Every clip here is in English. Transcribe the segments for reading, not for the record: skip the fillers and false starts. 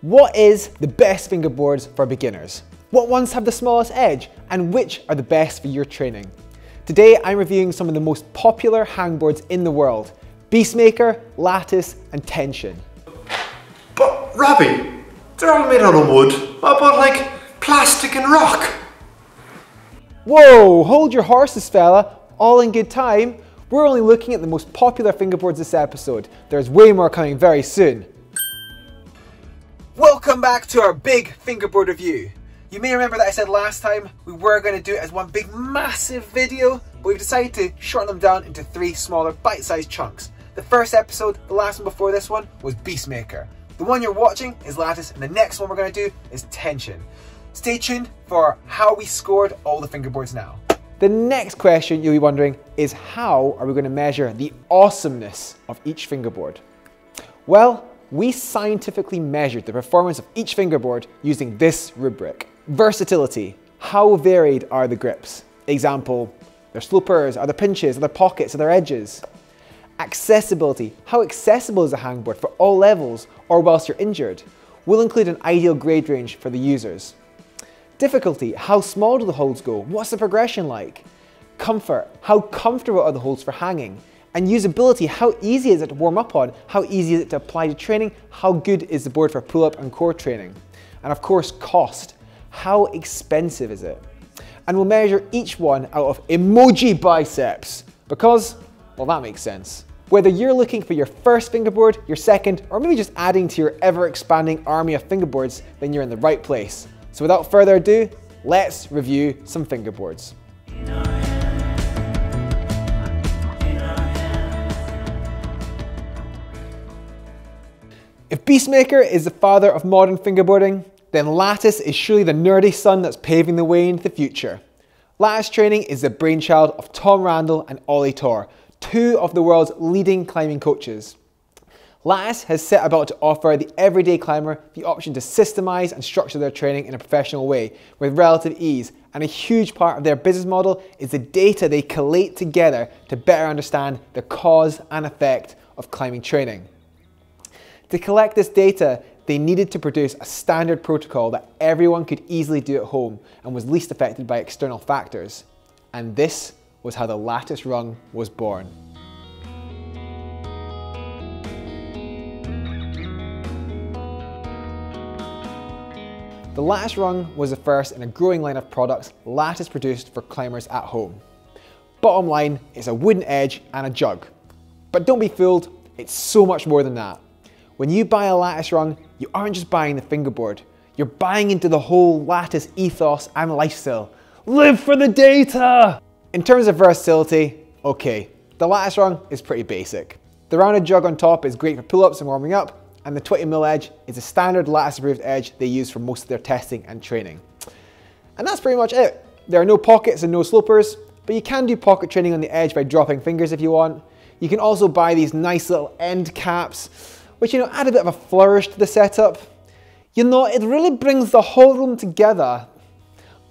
What is the best fingerboards for beginners? What ones have the smallest edge? And which are the best for your training? Today I'm reviewing some of the most popular hangboards in the world: Beastmaker, Lattice and Tension. But Robbie, they're all made out of wood. What about like plastic and rock? Whoa, hold your horses fella, all in good time. We're only looking at the most popular fingerboards this episode. There's way more coming very soon. Welcome back to our big fingerboard review. You may remember that I said last time we were going to do it as one big massive video, but we've decided to shorten them down into 3 smaller bite-sized chunks. The first episode, the last one before this one, was Beastmaker. The one you're watching is Lattice, and the next one we're going to do is Tension. Stay tuned for how we scored all the fingerboards now. The next question you'll be wondering is, how are we going to measure the awesomeness of each fingerboard? Well, we scientifically measured the performance of each fingerboard using this rubric. Versatility. How varied are the grips? Example, their slopers, are there pinches, are there pockets, are there edges? Accessibility. How accessible is a hangboard for all levels or whilst you're injured? We'll include an ideal grade range for the users. Difficulty. How small do the holds go? What's the progression like? Comfort. How comfortable are the holds for hanging? And usability. How easy is it to warm up on? How easy is it to apply to training? How good is the board for pull-up and core training? And of course, cost. How expensive is it? And we'll measure each one out of emoji biceps because, well, that makes sense. Whether you're looking for your first fingerboard, your second, or maybe just adding to your ever-expanding army of fingerboards, then you're in the right place. So without further ado, let's review some fingerboards. If Beastmaker is the father of modern fingerboarding, then Lattice is surely the nerdy son that's paving the way into the future. Lattice training is the brainchild of Tom Randall and Ollie Tor, 2 of the world's leading climbing coaches. Lattice has set about to offer the everyday climber the option to systemize and structure their training in a professional way with relative ease, and a huge part of their business model is the data they collate together to better understand the cause and effect of climbing training. To collect this data, they needed to produce a standard protocol that everyone could easily do at home and was least affected by external factors. And this was how the Lattice Rung was born. The Lattice Rung was the first in a growing line of products Lattice produced for climbers at home. Bottom line, it's a wooden edge and a jug. But don't be fooled, it's so much more than that. When you buy a Lattice Rung, you aren't just buying the fingerboard, you're buying into the whole Lattice ethos and lifestyle. Live for the data! In terms of versatility, okay, the Lattice Rung is pretty basic. The rounded jug on top is great for pull-ups and warming up, and the 20mm edge is a standard Lattice approved edge they use for most of their testing and training. And that's pretty much it. There are no pockets and no slopers, but you can do pocket training on the edge by dropping fingers if you want. You can also buy these nice little end caps, which, add a bit of a flourish to the setup. It really brings the whole room together,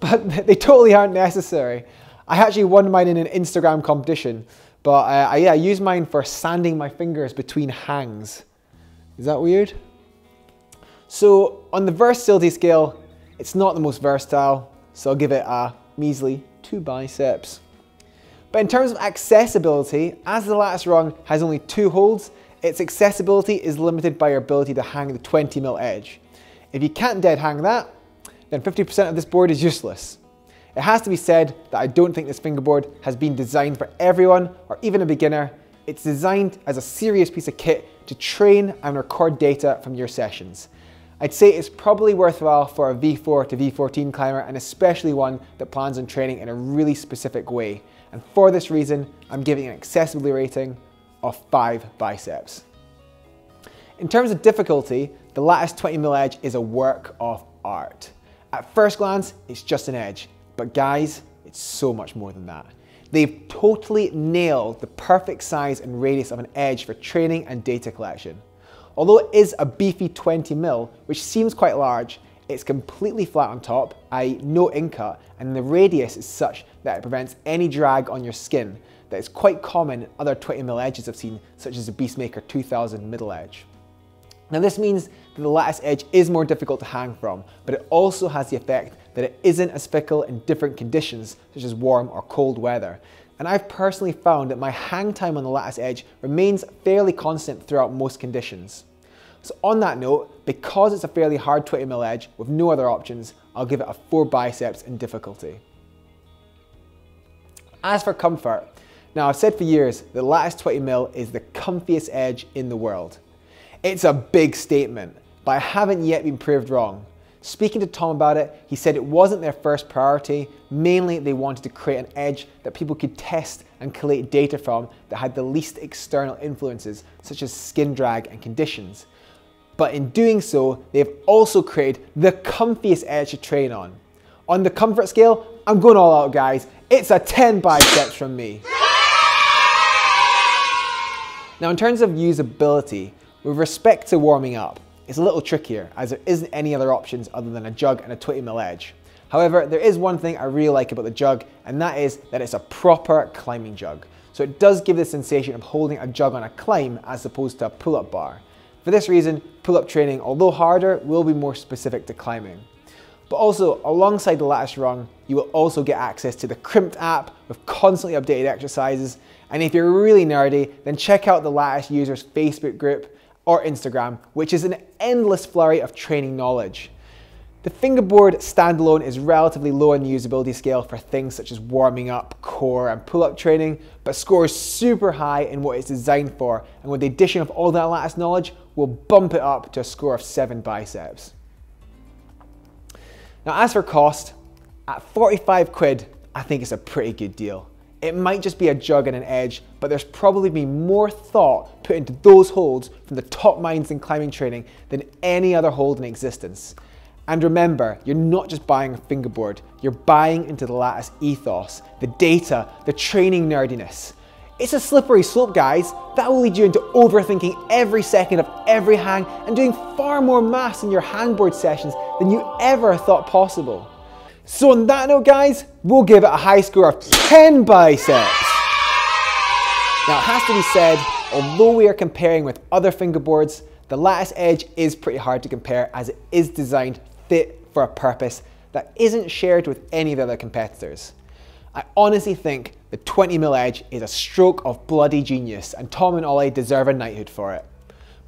but they totally aren't necessary. I actually won mine in an Instagram competition, but I used mine for sanding my fingers between hangs. Is that weird? So on the versatility scale, it's not the most versatile, so I'll give it a measly 2 biceps. But in terms of accessibility, as the Lattice Rung has only 2 holds, its accessibility is limited by your ability to hang the 20mm edge. If you can't dead hang that, then 50% of this board is useless. It has to be said that I don't think this fingerboard has been designed for everyone or even a beginner. It's designed as a serious piece of kit to train and record data from your sessions. I'd say it's probably worthwhile for a V4 to V14 climber, and especially one that plans on training in a really specific way. And for this reason, I'm giving an accessibility rating of 5 biceps. In terms of difficulty, the Lattice 20mm edge is a work of art. At first glance, it's just an edge, but guys, it's so much more than that. They've totally nailed the perfect size and radius of an edge for training and data collection. Although it is a beefy 20mm, which seems quite large, it's completely flat on top, i.e. no in-cut, and the radius is such that it prevents any drag on your skin that is quite common in other 20mm edges I've seen, such as the Beastmaker 2000 middle edge. Now this means that the lattice edge is more difficult to hang from, but it also has the effect that it isn't as fickle in different conditions, such as warm or cold weather. And I've personally found that my hang time on the lattice edge remains fairly constant throughout most conditions. So on that note, because it's a fairly hard 20mm edge with no other options, I'll give it a 4 biceps in difficulty. As for comfort, now I've said for years that lattice 20mm is the comfiest edge in the world. It's a big statement, but I haven't yet been proved wrong. Speaking to Tom about it, he said it wasn't their first priority. Mainly they wanted to create an edge that people could test and collate data from that had the least external influences, such as skin drag and conditions. But in doing so, they've also created the comfiest edge to train on. On the comfort scale, I'm going all out, guys. It's a 10 biceps from me. Now in terms of usability, with respect to warming up, it's a little trickier as there isn't any other options other than a jug and a 20mm edge. However, there is one thing I really like about the jug, and that is that it's a proper climbing jug. So it does give the sensation of holding a jug on a climb as opposed to a pull-up bar. For this reason, pull-up training, although harder, will be more specific to climbing. But also, alongside the Lattice Rung, you will also get access to the Crimped app with constantly updated exercises. And if you're really nerdy, then check out the Lattice users Facebook group or Instagram, which is an endless flurry of training knowledge. The fingerboard standalone is relatively low on the usability scale for things such as warming up, core and pull-up training, but scores super high in what it's designed for, and with the addition of all that lattice knowledge, we'll bump it up to a score of 7 biceps. Now as for cost, at 45 quid, I think it's a pretty good deal. It might just be a jug and an edge, but there's probably been more thought put into those holds from the top minds in climbing training than any other hold in existence. And remember, you're not just buying a fingerboard, you're buying into the Lattice ethos, the data, the training nerdiness. It's a slippery slope, guys. That will lead you into overthinking every second of every hang and doing far more maths in your hangboard sessions than you ever thought possible. So on that note, guys, we'll give it a high score of 10 biceps. Now it has to be said, although we are comparing with other fingerboards, the Lattice Edge is pretty hard to compare as it is designed fit for a purpose that isn't shared with any of the other competitors. I honestly think the 20mm Edge is a stroke of bloody genius, and Tom and Ollie deserve a knighthood for it.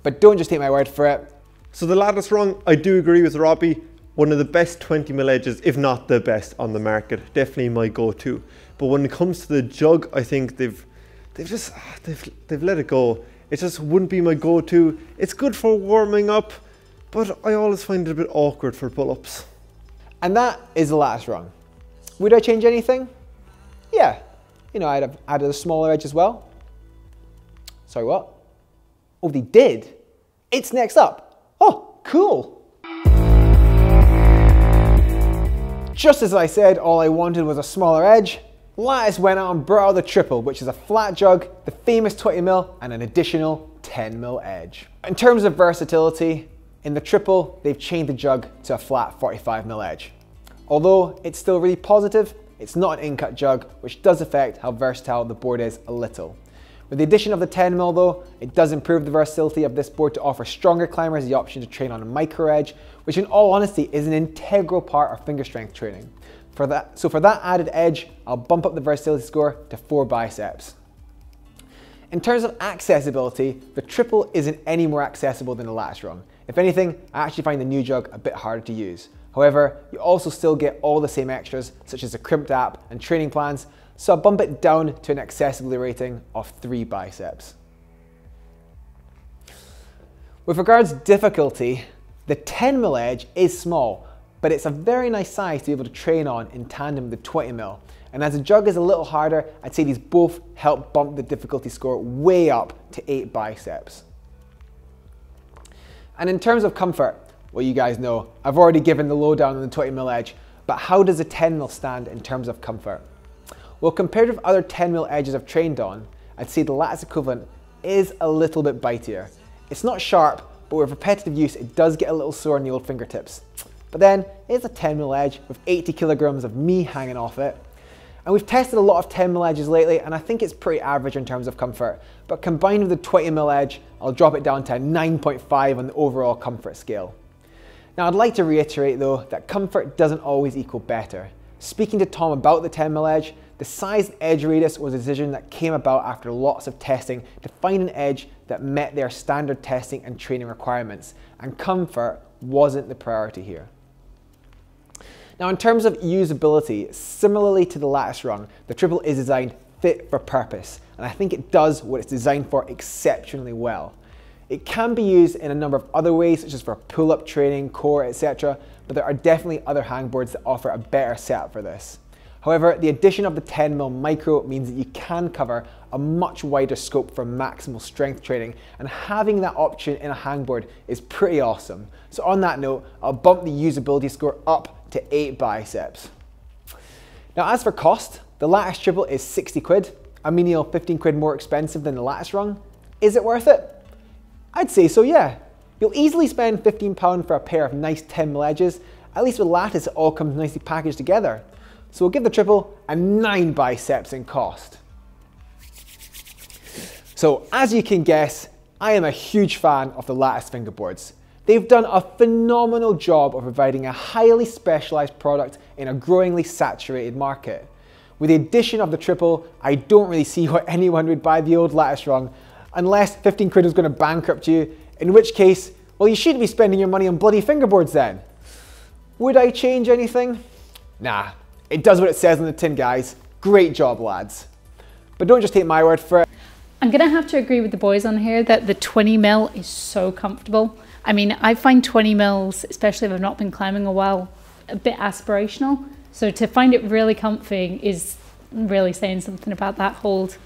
But don't just take my word for it. So the Lattice Rung, I do agree with Robbie. One of the best 20mm edges, if not the best on the market. Definitely my go-to. But when it comes to the jug, I think they've let it go. It just wouldn't be my go-to. It's good for warming up, but I always find it a bit awkward for pull-ups. And that is the Lattice Rung. Would I change anything? Yeah. You know, I'd have added a smaller edge as well. Sorry, what? Oh, they did? It's next up. Oh, cool. Just as I said, all I wanted was a smaller edge. Lattice went out and brought out the triple, which is a flat jug, the famous 20mm, and an additional 10mm edge. In terms of versatility, in the triple, they've changed the jug to a flat 45mm edge. Although it's still really positive, it's not an in-cut jug, which does affect how versatile the board is a little. With the addition of the 10mm though, it does improve the versatility of this board to offer stronger climbers the option to train on a micro edge, which in all honesty is an integral part of finger strength training. So for that added edge, I'll bump up the versatility score to 4 biceps. In terms of accessibility, the triple isn't any more accessible than the Lattice Rung. If anything, I actually find the new jug a bit harder to use. However, you also still get all the same extras, such as the Crimped app and training plans, so I'll bump it down to an accessibility rating of 3 biceps. With regards to difficulty, the 10mm edge is small, but it's a very nice size to be able to train on in tandem with the 20mm. And as the jug is a little harder, I'd say these both help bump the difficulty score way up to 8 biceps. And in terms of comfort, well, you guys know, I've already given the lowdown on the 20mm edge, but how does the 10mm stand in terms of comfort? Well, compared with other 10mm edges I've trained on, I'd say the Lattice equivalent is a little bit bitier. It's not sharp, but with repetitive use, it does get a little sore on the old fingertips. But then, it's a 10mm edge with 80 kilograms of me hanging off it. And we've tested a lot of 10mm edges lately, and I think it's pretty average in terms of comfort. But combined with the 20mm edge, I'll drop it down to a 9.5 on the overall comfort scale. Now I'd like to reiterate though, that comfort doesn't always equal better. Speaking to Tom about the 10mm edge, the size and edge radius was a decision that came about after lots of testing to find an edge that met their standard testing and training requirements, and comfort wasn't the priority here. Now in terms of usability, similarly to the Lattice Rung, the triple is designed fit for purpose, and I think it does what it's designed for exceptionally well. It can be used in a number of other ways, such as for pull-up training, core, etc., but there are definitely other hangboards that offer a better setup for this. However, the addition of the 10mm micro means that you can cover a much wider scope for maximal strength training, and having that option in a hangboard is pretty awesome. So on that note, I'll bump the usability score up to 8 biceps. Now as for cost, the Lattice triple is 60 quid, a menial 15 quid more expensive than the Lattice Rung. Is it worth it? I'd say so, yeah. You'll easily spend £15 for a pair of nice 10mm edges. At least with Lattice it all comes nicely packaged together. So we'll give the triple a 9 biceps in cost. So as you can guess, I am a huge fan of the Lattice fingerboards. They've done a phenomenal job of providing a highly specialised product in a growingly saturated market. With the addition of the triple, I don't really see why anyone would buy the old Lattice Rung, unless 15 quid was going to bankrupt you, in which case, well, you shouldn't be spending your money on bloody fingerboards then. Would I change anything? Nah, it does what it says on the tin, guys. Great job, lads. But don't just take my word for it. I'm gonna have to agree with the boys on here that the 20mm is so comfortable. I mean, I find 20mm, especially if I've not been climbing a while, a bit aspirational. So to find it really comfy is really saying something about that hold.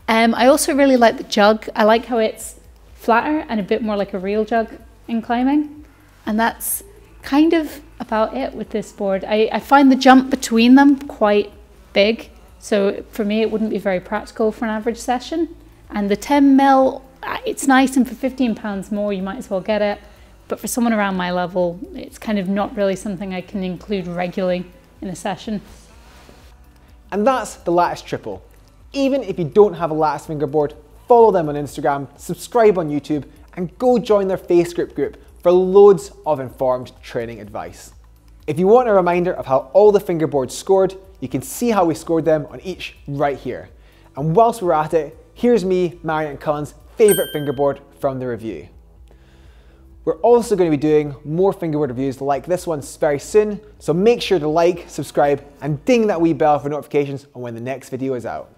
I also really like the jug. I like how it's flatter and a bit more like a real jug in climbing. And that's kind of about it with this board. I find the jump between them quite big. So for me, it wouldn't be very practical for an average session. And the 10mm, it's nice, and for £15 more, you might as well get it. But for someone around my level, it's kind of not really something I can include regularly in a session. And that's the Lattice triple. Even if you don't have a Lattice fingerboard, follow them on Instagram, subscribe on YouTube, and go join their Facebook group for loads of informed training advice. If you want a reminder of how all the fingerboards scored, you can see how we scored them on each right here. And whilst we're at it, here's me, Marion and Cullen's favourite fingerboard from the review. We're also going to be doing more fingerboard reviews like this one very soon, so make sure to like, subscribe, and ding that wee bell for notifications on when the next video is out.